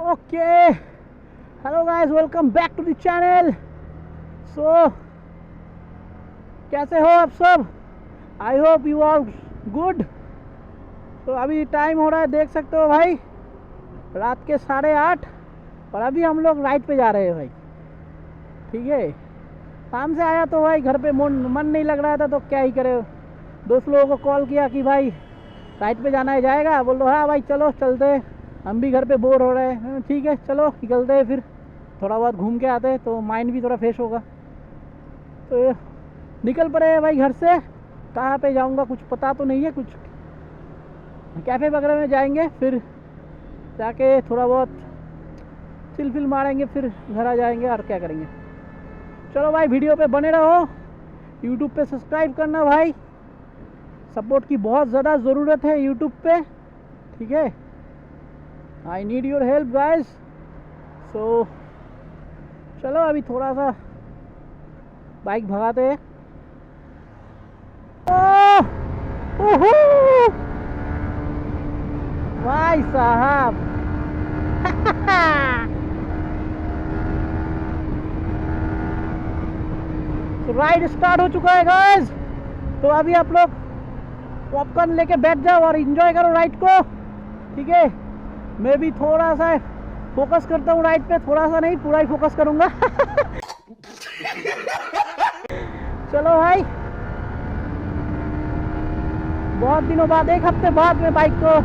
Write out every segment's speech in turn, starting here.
Okay, hello guys, welcome back to the channel. So कैसे हो आप सब? I hope you are good. तो अभी टाइम हो रहा है, देख सकते हो भाई, रात के 8:30 और अभी हम लोग राइड पे जा रहे हैं भाई। ठीक है, काम से आया तो भाई घर पे मन नहीं लग रहा था, तो क्या ही करे, दोस्त लोगों को कॉल किया कि भाई राइड पे जाना है, जाएगा? बोल दो हाँ भाई चलो चलते हैं, हम भी घर पे बोर हो रहे हैं। ठीक है चलो निकलते हैं, फिर थोड़ा बहुत घूम के आते हैं तो माइंड भी थोड़ा फ्रेश होगा। तो निकल पड़े हैं भाई घर से। कहाँ पे जाऊँगा कुछ पता तो नहीं है, कुछ कैफ़े वगैरह में जाएंगे, फिर जाके थोड़ा बहुत चिल मारेंगे, फिर घर आ जाएंगे और क्या करेंगे। चलो भाई वीडियो पे बने रहो, यूट्यूब पे सब्सक्राइब करना भाई, सपोर्ट की बहुत ज़्यादा ज़रूरत है यूट्यूब पे। ठीक है, I need your help guys. So चलो अभी थोड़ा सा बाइक भगाते हैं। ओह भाई साहब राइड स्टार्ट हो चुका है गाइस। तो अभी आप लोग पॉपकॉर्न लेके बैठ जाओ और एंजॉय करो राइड को। ठीक है, मैं भी थोड़ा सा फोकस करता हूँ राइड पे, थोड़ा सा नहीं पूरा ही फोकस करूँगा। चलो भाई, बहुत दिनों बाद, 1 हफ्ते बाद में बाइक को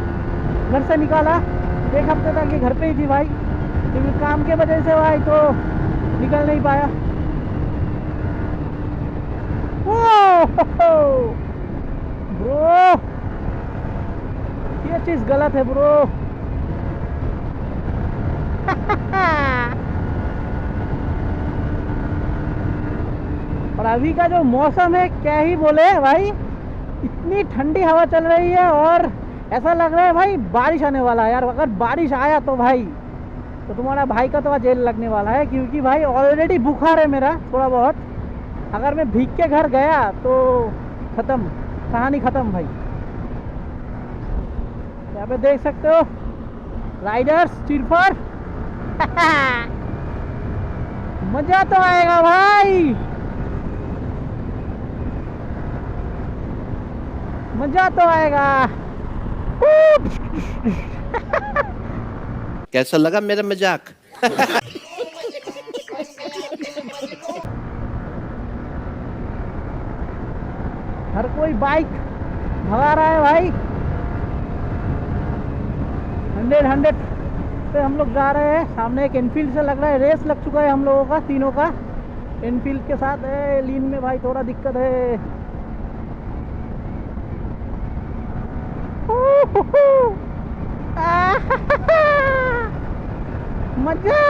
घर से निकाला। 1 हफ्ते तक ये घर पे ही थी भाई, क्योंकि काम के वजह से भाई तो निकल नहीं पाया। ब्रो ये चीज़ गलत है ब्रो। और अभी का जो मौसम है क्या ही बोले भाई, इतनी ठंडी हवा चल रही है और ऐसा लग रहा है भाई बारिश आने वाला है यार। अगर बारिश आया तो भाई तो तुम्हारा भाई का तो जेल लगने वाला है, क्योंकि भाई ऑलरेडी बुखार है मेरा थोड़ा बहुत। अगर मैं भीग के घर गया तो ख़त्म, कहानी ख़त्म भाई। यहाँ पे देख सकते हो राइडर्स चिरफर। मज़ा तो आएगा भाई, मज़ा तो आएगा। कैसा लगा मेरा मजाक? हर कोई बाइक भगा रहा है भाई। 100 पे हम लोग जा रहे हैं। सामने एक एनफील्ड से लग रहा है रेस लग चुका है हम लोगों का, तीनों का। एनफील्ड के साथ है, लीन में भाई थोड़ा दिक्कत है। मजा।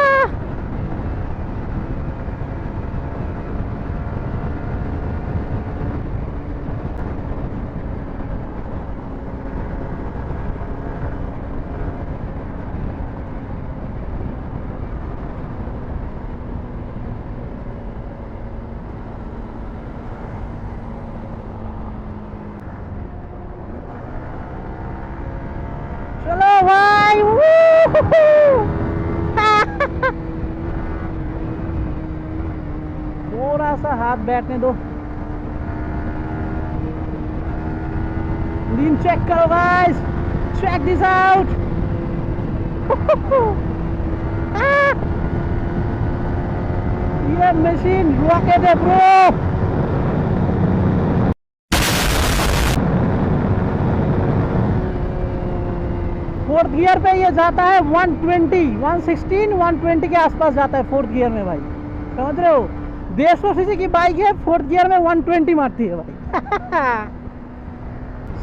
चलो भाई, थोड़ा सा हाथ बैठने दो। लीन चेक करो गाइस, चेक दिस आउट। ये मशीन रॉकेट है ब्रो। फोर्थ गियर पे ये जाता है 120, 116, 120 के आसपास जाता है फोर्थ गियर में भाई, समझ रहे हो? 150 सीसी की बाइक है, फोर्थ गियर में 120 मारती है भाई।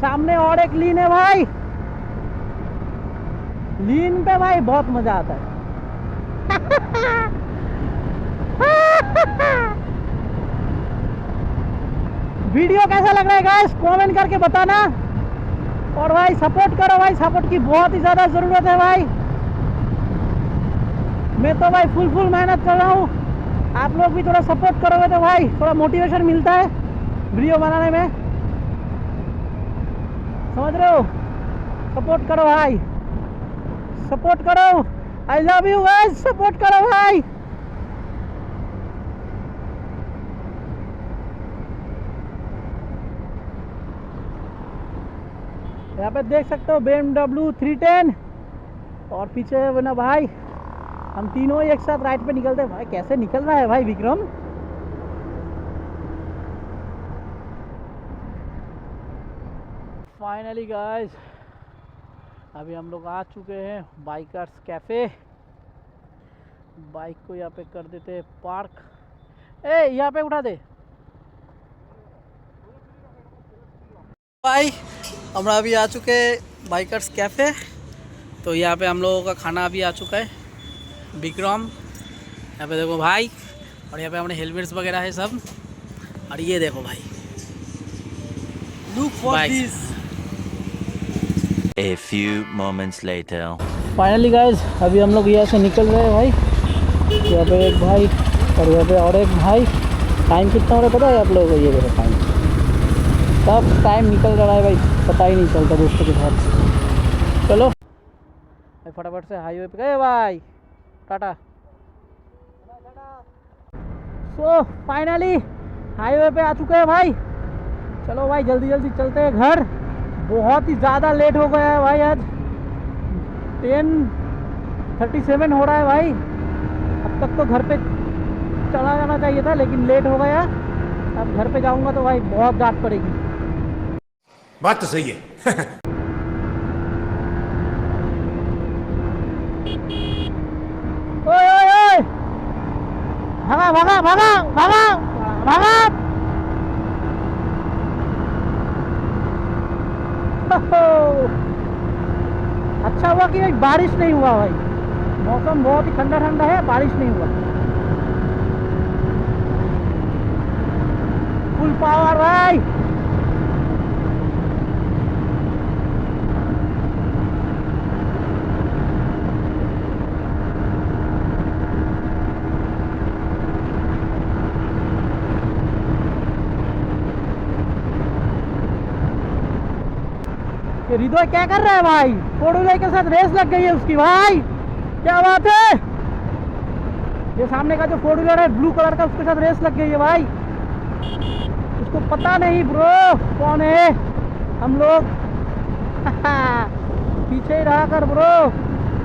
सामने और एक लीन है भाई, लीन पे भाई बहुत मजा आता है। वीडियो कैसा लग रहा है गाइस, कमेंट करके बताना। और भाई सपोर्ट करो भाई, सपोर्ट की बहुत ही ज़्यादा ज़रूरत है भाई। मैं तो भाई फुल मेहनत कर रहा हूँ, आप लोग भी थोड़ा सपोर्ट करोगे तो भाई थोड़ा मोटिवेशन मिलता है वीडियो बनाने में, समझ रहे हो? सपोर्ट करो भाई, सपोर्ट करो। I love you guys, support करो भाई। यहाँ पे देख सकते हो BMW 310 और पीछे है ना भाई, हम तीनों एक साथ राइड पे निकलते हैं। भाई कैसे निकल रहा है भाई विक्रम। फाइनली गाइस अभी हम लोग आ चुके हैं बाइकर्स कैफे। बाइक को यहाँ पे कर देते हैं पार्क। ए यहाँ पे उठा दे भाई। हम अभी आ चुके हैं बाइकर्स कैफे। तो यहाँ पे हम लोगों का खाना अभी आ चुका है। विक्रम यहाँ पे देखो भाई, और यहाँ पे हमने हेलमेट्स वगैरह है सब। और ये देखो भाई, look for this. A few moments later. Finally guys अभी हम लोग यहाँ से निकल रहे हैं भाई। यहाँ पे एक भाई और यहाँ पे और एक भाई। टाइम कितना हो रहा है पता है आप लोगों को? ये देखो टाइम, सब टाइम निकल रहा है भाई, पता ही नहीं चलता दोस्तों के साथ। चलो भाई फटाफट से हाईवे पे गए भाई, टाटा। सो फाइनली हाईवे पे आ चुके हैं भाई। चलो भाई जल्दी जल्दी चलते हैं घर। बहुत ही ज़्यादा लेट हो गया है भाई, आज 10:37 हो रहा है भाई। अब तक तो घर पे चला जाना चाहिए था लेकिन लेट हो गया। अब घर पे जाऊंगा तो भाई बहुत डांट पड़ेगी। बात तो सही है। ओए ओए ओए, भागा भागा भागा भागा भागा। अच्छा हुआ कि भाई बारिश नहीं हुआ भाई, मौसम बहुत ही ठंडा ठंडा है, बारिश नहीं हुआ। फुल पावर भाई। हृदय क्या कर रहा है भाई? फोर व्हीलर के साथ रेस लग गई है उसकी भाई, क्या बात है। ये सामने का जो फोर व्हीलर है ब्लू कलर का, उसके साथ रेस लग गई है भाई। उसको पता नहीं ब्रो कौन है, हम लोग पीछे ही रहा कर ब्रो,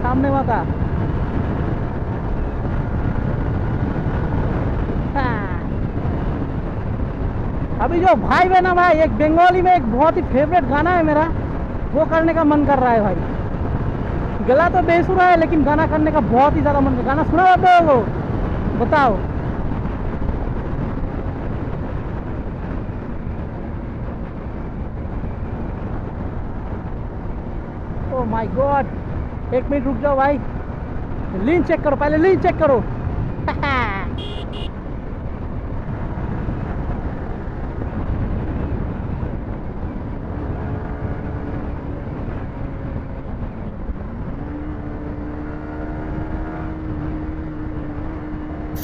सामने वाला। अभी जो भाई है ना भाई, एक बंगाली में एक बहुत ही फेवरेट गाना है मेरा, वो करने का मन कर रहा है भाई। गला तो बेसुरा है लेकिन गाना करने का बहुत ही ज़्यादा मन कर। गाना सुना आप लोगों को? बताओ। ओह माय गॉड, 1 मिनट रुक जाओ भाई, लीन चेक करो, पहले लीन चेक करो।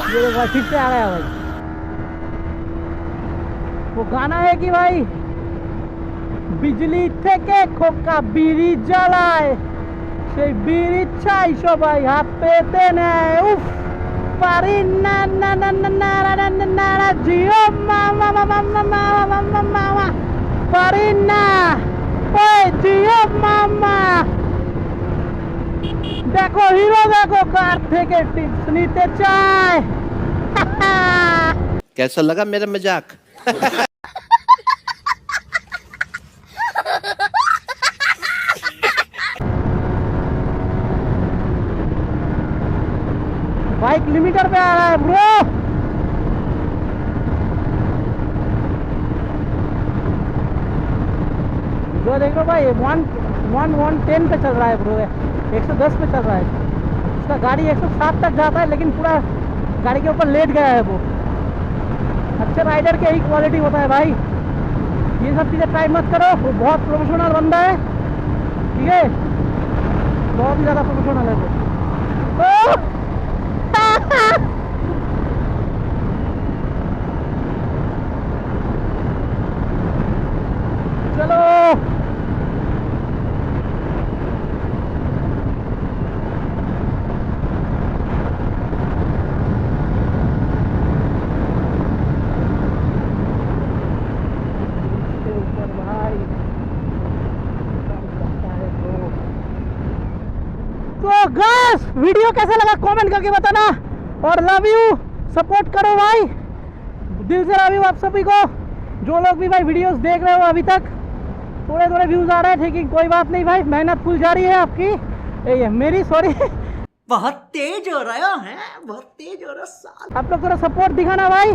ये देखो भाई फिर से आ रहा है भाई। वो गाना है कि भाई बिजली থেকে খোকা বিড়ি জ্বালায়, সেই বিড়ি চাই সবাই হাত পেতে নেয়। উফ পারি না না না না না না না না না জিও মামা মামা মামা মামা মামা পারি না। ওই জিও মামা, দেখো হিরো দেখো কার থেকে টিপস নিতে চায়। कैसा लगा मेरा मजाक? बाइक लिमिटर पे आ रहा है ब्रो। जो देख लो भाई 110 पे चल रहा है ब्रो, 110 पे चल रहा है। उसका गाड़ी 107 तक जाता है लेकिन पूरा गाड़ी के ऊपर लेट गया है वो। अच्छे राइडर के ही क्वालिटी होता है भाई, ये सब चीज़ें ट्राई मत करो। वो बहुत प्रोफेशनल बंदा है, ठीक है, बहुत ही ज़्यादा प्रोफेशनल है वो। चलो वीडियो कैसा लगा कमेंट करके बताना, और लव यू, सपोर्ट करो भाई, दिल से लव यू आप सभी को। जो लोग भी भाई वीडियोस देख रहे हो अभी तक, थोड़े थोड़े व्यूज आ रहे हैं, ठीक है, कोई बात नहीं भाई, मेहनत फुल जारी है आपकी, ये मेरी सॉरी बहुत तेज हो रहा है, बहुत तेज हो रहा साल। आप लोग थोड़ा सपोर्ट दिखाना भाई।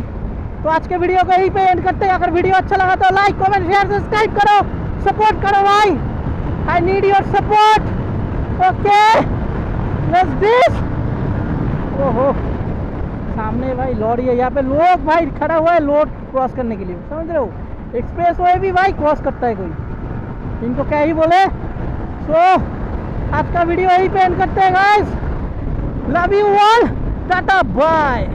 तो आज के वीडियो को यहीं पे एंड करते हैं। अगर वीडियो अच्छा लगा तो लाइक कमेंट शेयर सब्सक्राइब करो, सपोर्ट करो भाई, आई need your support. Okay let's this. ओहो सामने भाई लॉरी है, यहाँ पे लोग भाई खड़ा हुआ है लोड क्रॉस करने के लिए, समझ रहे हो, एक्सप्रेस वे भी भाई क्रॉस करता है कोई, इनको क्या ही बोले। सो आज का वीडियो यहीं पे एंड करते हैं guys, love you all, tata bye.